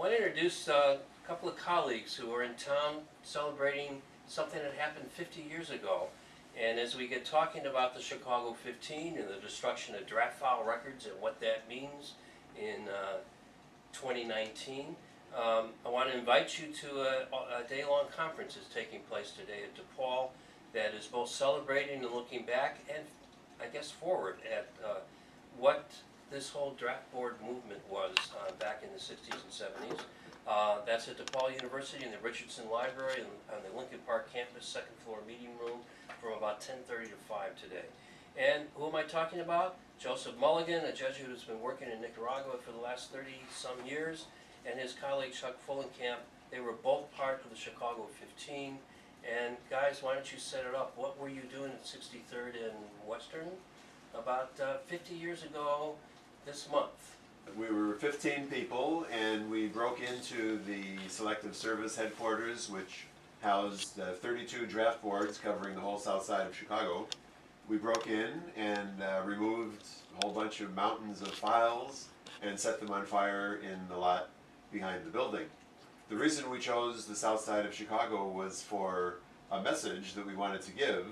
want to introduce a couple of colleagues who are in town celebrating something that happened 50 years ago. And as we get talking about the Chicago 15 and the destruction of draft file records and what that means in 2019, I want to invite you to a day-long conference that's taking place today at DePaul that is both celebrating and looking back and, I guess, forward at what this whole draft board movement was back in the 60s and 70s. That's at DePaul University in the Richardson Library on the Lincoln Park campus, second floor meeting room, from about 10:30 to 5 today. And who am I talking about? Joseph Mulligan, a Jesuit who's been working in Nicaragua for the last 30-some years, and his colleague Chuck Fullenkamp. They were both part of the Chicago 15. And guys, why don't you set it up? What were you doing at 63rd and Western about 50 years ago this month? We were 15 people, and we broke into the Selective Service headquarters, which housed 32 draft boards covering the whole south side of Chicago. We broke in and removed a whole bunch of mountains of files and set them on fire in the lot behind the building. The reason we chose the south side of Chicago was for a message that we wanted to give,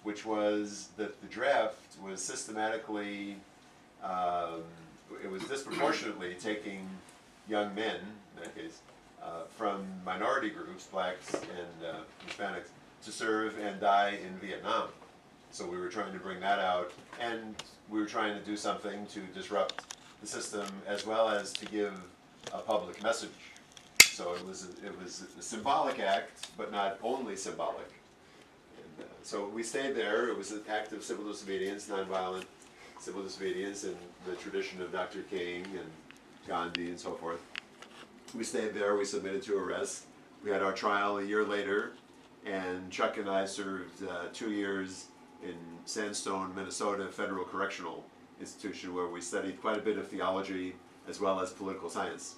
which was that the draft was systematically, it was disproportionately taking young men, in that case, from minority groups, blacks and Hispanics, to serve and die in Vietnam. So we were trying to bring that out, and we were trying to do something to disrupt the system as well as to give a public message. So it was a symbolic act, but not only symbolic. And, so we stayed there. It was an act of civil disobedience, nonviolent civil disobedience in the tradition of Dr. King and Gandhi and so forth. We stayed there. We submitted to arrest. We had our trial a year later, and Chuck and I served 2 years in Sandstone, Minnesota Federal Correctional Institution, where we studied quite a bit of theology as well as political science.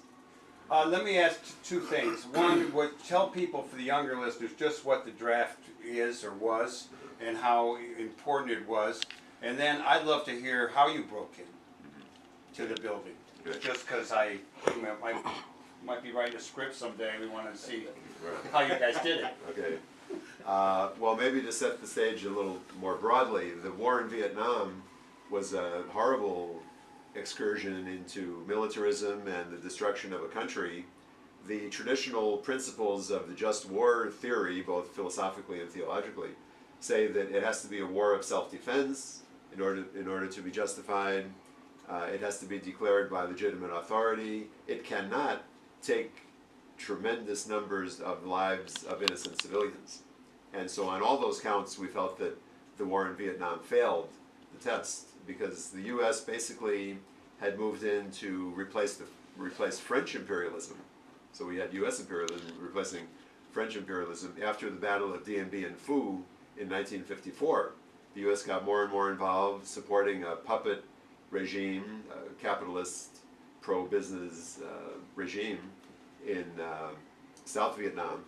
Let me ask two things. One, tell people, for the younger listeners, just what the draft is or was and how important it was. And then I'd love to hear how you broke in to the building. Good. Just because I might be writing a script someday. We want to see how you guys did it. Okay. Well, maybe to set the stage a little more broadly, the war in Vietnam was a horrible excursion into militarism and the destruction of a country. The traditional principles of the just war theory, both philosophically and theologically, say that it has to be a war of self-defense in order to be justified. It has to be declared by legitimate authority. It cannot take tremendous numbers of lives of innocent civilians. And so on all those counts, we felt that the war in Vietnam failed the test, because the U.S. basically had moved in to replace French imperialism. So we had U.S. imperialism replacing French imperialism after the Battle of Dien Bien Phu in 1954. The U.S. got more and more involved, supporting a puppet regime, a capitalist, pro-business regime in South Vietnam,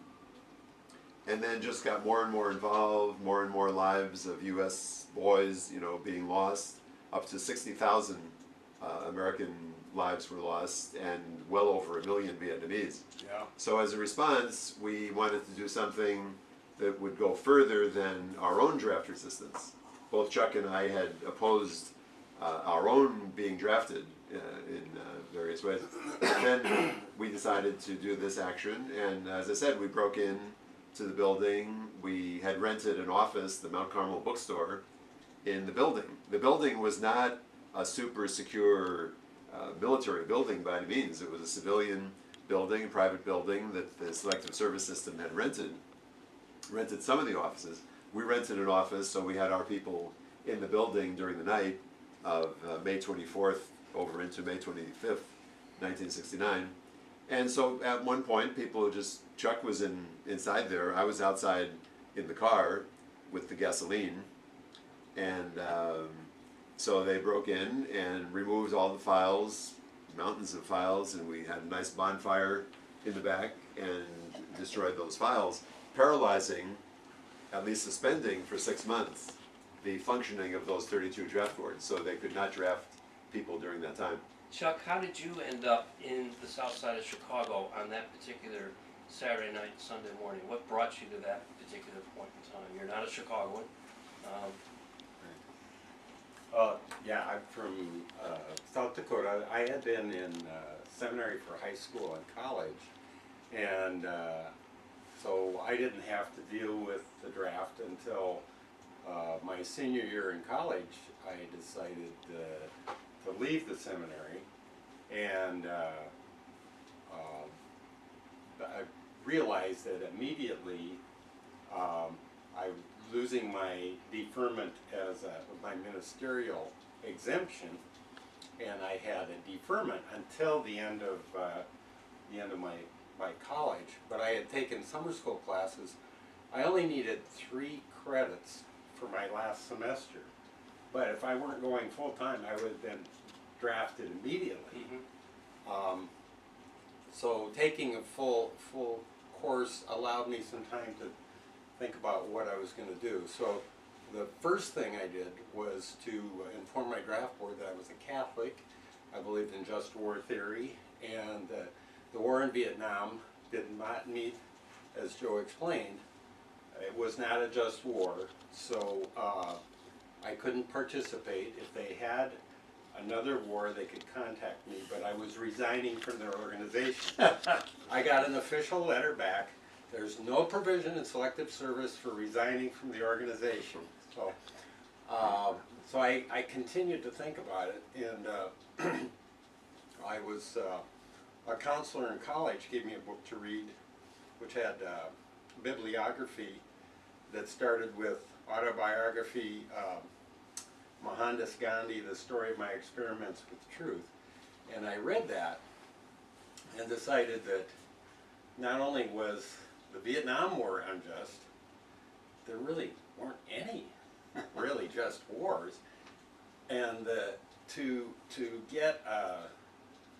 and then just got more and more involved, more and more lives of U.S. boys, being lost. Up to 60,000 American lives were lost, and well over 1 million Vietnamese. Yeah. So as a response, we wanted to do something that would go further than our own draft resistance. Both Chuck and I had opposed our own being drafted in various ways. Then we decided to do this action, and as I said, we broke in to the building. We had rented an office, the Mount Carmel bookstore, in the building. The building was not a super secure military building by any means. It was a civilian building, a private building that the Selective Service system had rented some of the offices. We rented an office, so we had our people in the building during the night of May 24th over into May 25th, 1969. And so at one point, Chuck was inside there. I was outside in the car with the gasoline. And so they broke in and removed all the files, mountains of files, and we had a nice bonfire in the back and destroyed those files, paralyzing, at least suspending for 6 months, the functioning of those 32 draft boards, so they could not draft people during that time. Chuck, how did you end up in the south side of Chicago on that particular Saturday night, Sunday morning? What brought you to that particular point in time? You're not a Chicagoan. Yeah, I'm from South Dakota. I had been in seminary for high school and college, and so I didn't have to deal with the draft until my senior year in college. I decided to leave the seminary, and I realized that immediately I was losing my deferment as my ministerial exemption, and I had a deferment until the end of my college. But I had taken summer school classes. I only needed 3 credits for my last semester. But if I weren't going full time, I would have been drafted immediately. So taking a full course allowed me some time to think about what I was going to do. So the first thing I did was to inform my draft board that I was a Catholic. I believed in just war theory, and the war in Vietnam did not meet, as Joe explained, it was not a just war, so I couldn't participate. If they had another war, they could contact me, but I was resigning from their organization. I got an official letter back. There's no provision in Selective Service for resigning from the organization. So, so I continued to think about it, and I was a counselor in college gave me a book to read, which had bibliography that started with autobiography, Mohandas Gandhi, The Story of My Experiments with Truth. And I read that and decided that not only was the Vietnam War unjust, there really weren't any really just wars. And to get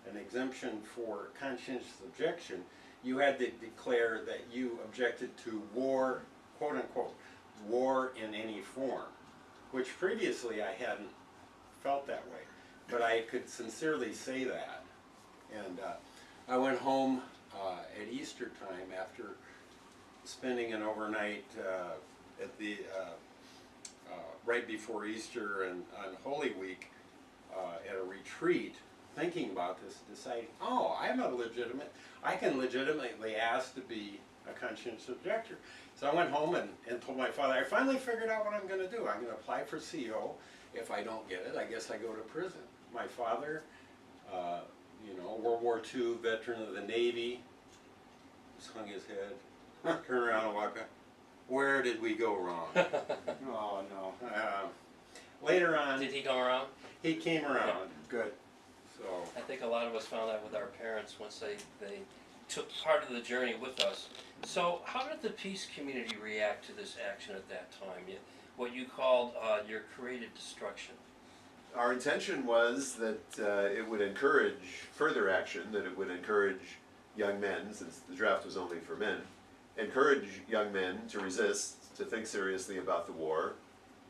an exemption for conscientious objection, you had to declare that you objected to war, quote unquote, war in any form, which previously I hadn't felt that way, but I could sincerely say that. And I went home at Easter time after spending an overnight at the right before Easter and on Holy Week at a retreat, thinking about this, deciding, oh, I can legitimately ask to be a conscientious objector. So I went home and told my father, I finally figured out what I'm going to do. I'm going to apply for CO. If I don't get it, I guess I go to prison. My father, World War II veteran of the Navy, just hung his head, turned around and walked out. Where did we go wrong? Oh, no. Later on, Did he come around? he came around. Good. So, I think a lot of us found that with our parents once they took part of the journey with us. So how did the peace community react to this action at that time? What you called your creative destruction. Our intention was that it would encourage further action, that it would encourage young men, since the draft was only for men, encourage young men to resist, to think seriously about the war.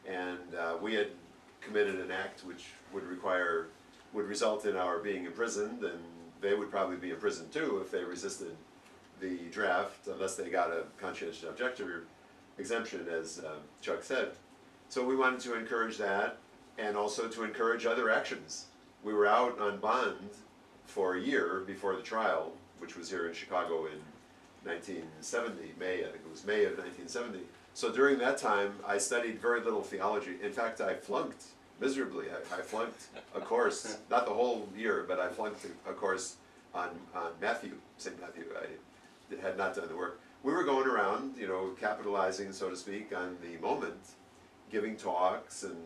And we had committed an act which would result in our being imprisoned, and they would probably be imprisoned too if they resisted the draft, unless they got a conscientious objector exemption, as Chuck said. So we wanted to encourage that, and also to encourage other actions. We were out on bond for a year before the trial, which was here in Chicago in 1970, I think it was May of 1970. So during that time, I studied very little theology. In fact, I flunked miserably. I flunked a course, not the whole year, but I flunked a course on Matthew, St. Matthew. I had not done the work. We were going around, capitalizing, so to speak, on the moment, giving talks and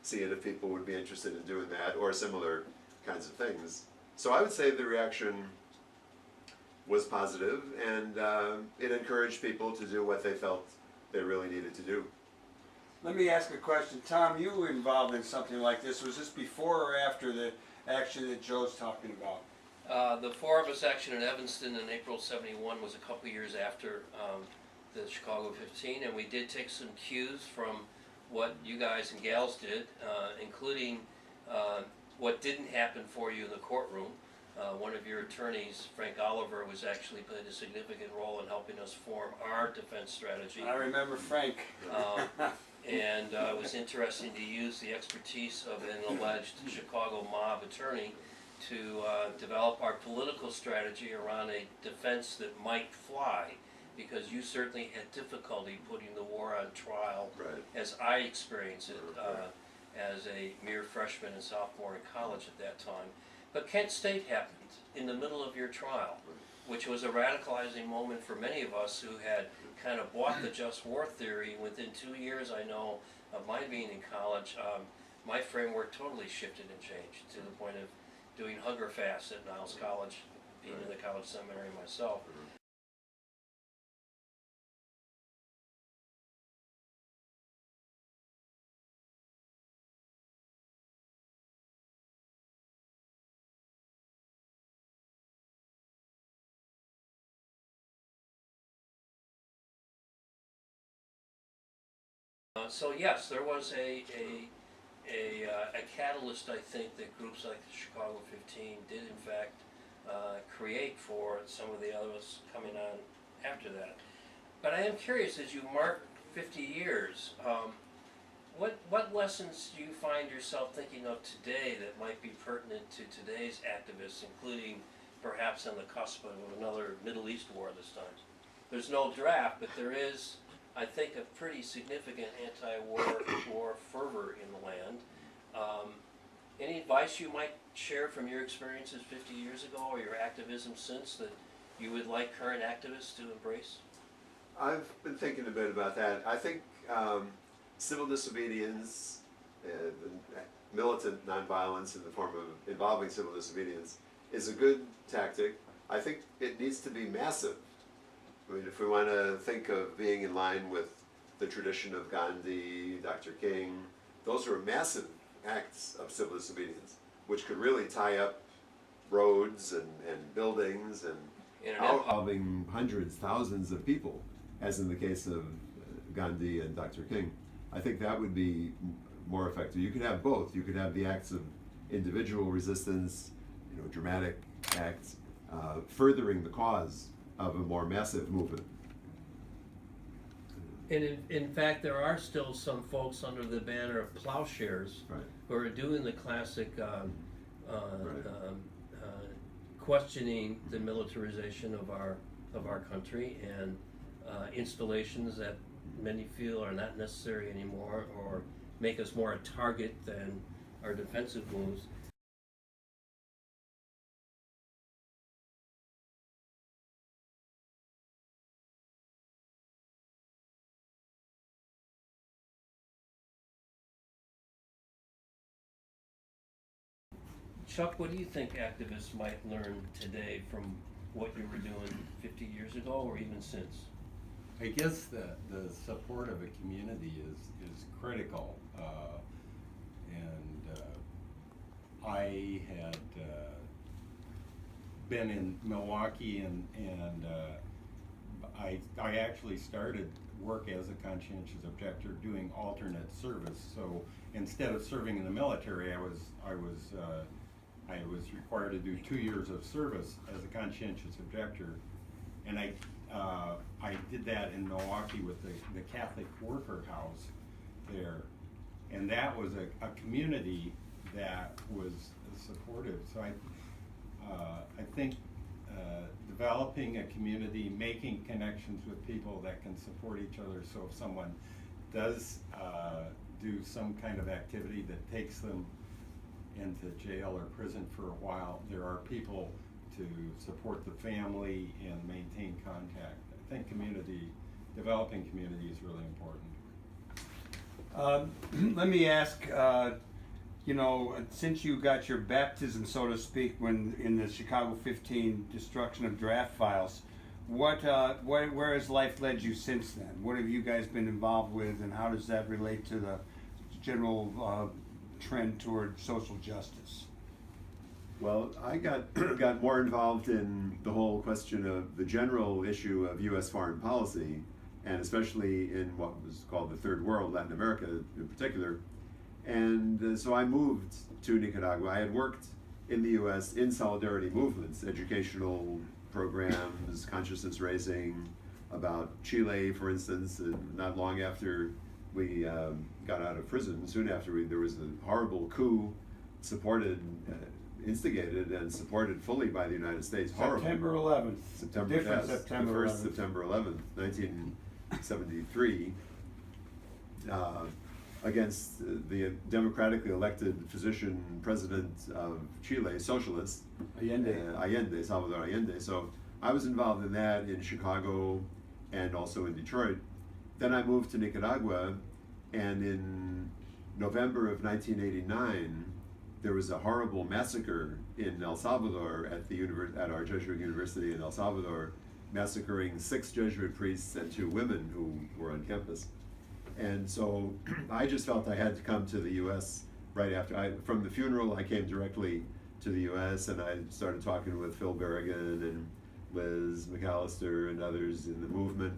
seeing if people would be interested in doing that or similar kinds of things. So I would say the reaction was positive, and it encouraged people to do what they felt they really needed to do. Let me ask a question. Tom, you were involved in something like this. Was this before or after the action that Joe's talking about? The Four of Us action in Evanston in April '71 was a couple years after the Chicago 15, and we did take some cues from what you guys and gals did, including what didn't happen for you in the courtroom. One of your attorneys, Frank Oliver, was actually played a significant role in helping us form our defense strategy. I remember Frank. And it was interesting to use the expertise of an alleged Chicago mob attorney to develop our political strategy around a defense that might fly, because you certainly had difficulty putting the war on trial, Right. as I experienced it as a mere freshman and sophomore in college at that time. But Kent State happened in the middle of your trial, which was a radicalizing moment for many of us who had kind of bought the just war theory. Within 2 years, I know, of my being in college, my framework totally shifted and changed to the point of doing hunger fasts at Niles College, being in the college seminary myself. So yes, there was a catalyst, I think, that groups like the Chicago 15 did in fact create for some of the others coming on after that. But I am curious, as you mark 50 years, what lessons do you find yourself thinking of today that might be pertinent to today's activists, including perhaps on the cusp of another Middle East war this time? There's no draft, but there is, I think, a pretty significant anti-war fervor in the land. Any advice you might share from your experiences 50 years ago or your activism since that you would like current activists to embrace? I've been thinking a bit about that. I think civil disobedience, militant nonviolence in the form of involving civil disobedience is a good tactic. I think it needs to be massive. I mean, if we want to think of being in line with the tradition of Gandhi, Dr. King, those are massive acts of civil disobedience, which could really tie up roads and buildings and involving hundreds, thousands of people, as in the case of Gandhi and Dr. King. I think that would be more effective. You could have both. You could have the acts of individual resistance, dramatic acts, furthering the cause of a more massive movement. And in fact, there are still some folks under the banner of plowshares who are doing the classic questioning the militarization of our country and installations that many feel are not necessary anymore or make us more a target than our defensive moves. Chuck, what do you think activists might learn today from what you were doing 50 years ago or even since? I guess the support of a community is critical, and I had been in Milwaukee, and I actually started work as a conscientious objector doing alternate service. So instead of serving in the military, I was required to do 2 years of service as a conscientious objector, and I did that in Milwaukee with the Catholic Worker House there, and that was a community that was supportive. So I think developing a community, making connections with people that can support each other. So if someone does do some kind of activity that takes them into jail or prison for a while, there are people to support the family and maintain contact. I think developing community is really important. Let me ask, since you got your baptism, so to speak, when in the Chicago 15 destruction of draft files, where has life led you since then? What have you guys been involved with, and how does that relate to the general trend toward social justice? Well, I got more involved in the whole question of the general issue of U.S. foreign policy, and especially in what was called the Third World, Latin America in particular. And so I moved to Nicaragua. I had worked in the U.S. in solidarity movements, educational programs, consciousness raising, about Chile, for instance. Not long after we got out of prison, soon after there was a horrible coup supported, instigated and supported fully by the United States. Horrible. September 11th. September, Different yes, September the first 11th. September 11th, 1973, against the democratically elected physician president of Chile, socialist, Allende. Salvador Allende. So I was involved in that in Chicago and also in Detroit. Then I moved to Nicaragua, and in November of 1989, there was a horrible massacre in El Salvador at our Jesuit University in El Salvador, massacring 6 Jesuit priests and 2 women who were on campus. And so I just felt I had to come to the U.S. right after. From the funeral, I came directly to the U.S. and I started talking with Phil Berrigan and Liz McAllister and others in the movement.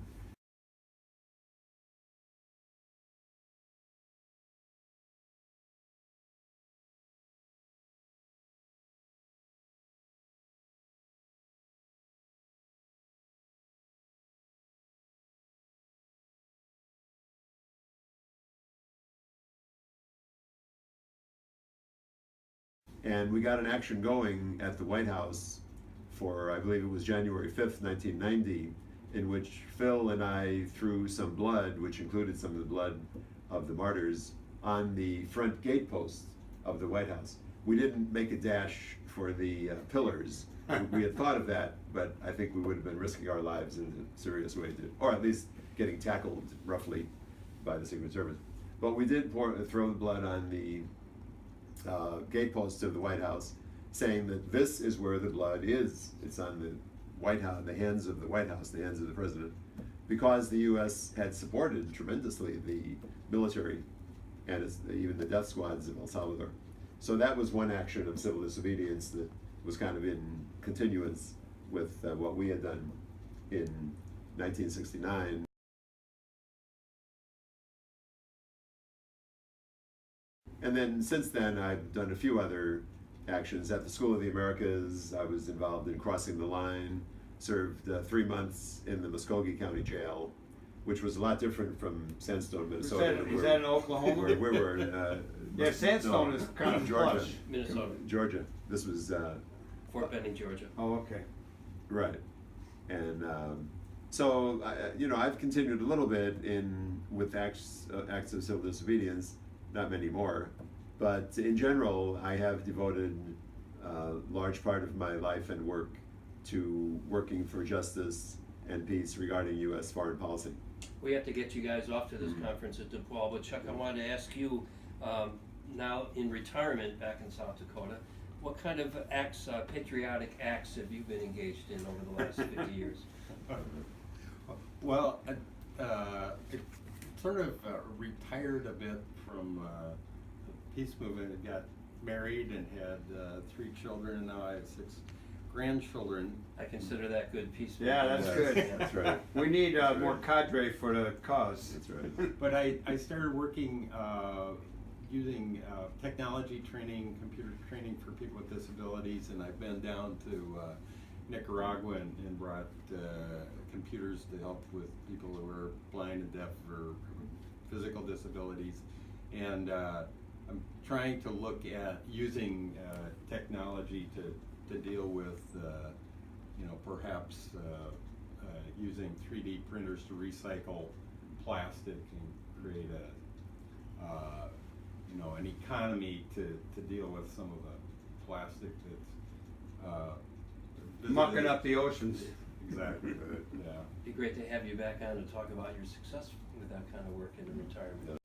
And we got an action going at the White House for, I believe it was January 5th, 1990, in which Phil and I threw some blood, which included some of the blood of the martyrs, on the front gate post of the White House. We didn't make a dash for the pillars. We had thought of that, but I think we would have been risking our lives in a serious way, or at least getting tackled roughly by the Secret Service. But we did throw the blood on the gate post of the White House, saying that this is where the blood is. It's on the White House, the hands of the White House, the hands of the president, because the U.S. had supported tremendously the military and even the death squads of El Salvador. So that was one action of civil disobedience that was kind of in continuance with what we had done in 1969. And then since then, I've done a few other actions. At the School of the Americas, I was involved in crossing the line, served 3 months in the Muskogee County Jail, which was a lot different from Sandstone, Minnesota. Is that in Oklahoma? Where we were. Yeah, Sandstone is kind of Georgia. plush. Minnesota, Georgia. This was Fort Benning, Georgia. Oh, okay. right, and so I've continued a little bit with acts of civil disobedience. Not many more, but in general, I have devoted a large part of my life and work to working for justice and peace regarding U.S. foreign policy. We have to get you guys off to this conference at DePaul, but Chuck, I wanted to ask you, now in retirement back in South Dakota, what kind of acts, patriotic acts have you been engaged in over the last 50 years? Well, it sort of retired a bit from the peace movement. I got married and had 3 children, and now I have 6 grandchildren. I consider that good peace. Yeah, that's good. That's right. We need more cadre for the cause. That's right. But I started working using technology training, computer training for people with disabilities, and I've been down to Nicaragua and brought computers to help with people who are blind and deaf or physical disabilities. And I'm trying to look at using technology to deal with, perhaps using 3D printers to recycle plastic and create an economy to deal with some of the plastic that's Mucking up the oceans. Exactly. Yeah. It'd be great to have you back on to talk about your success with that kind of work in retirement.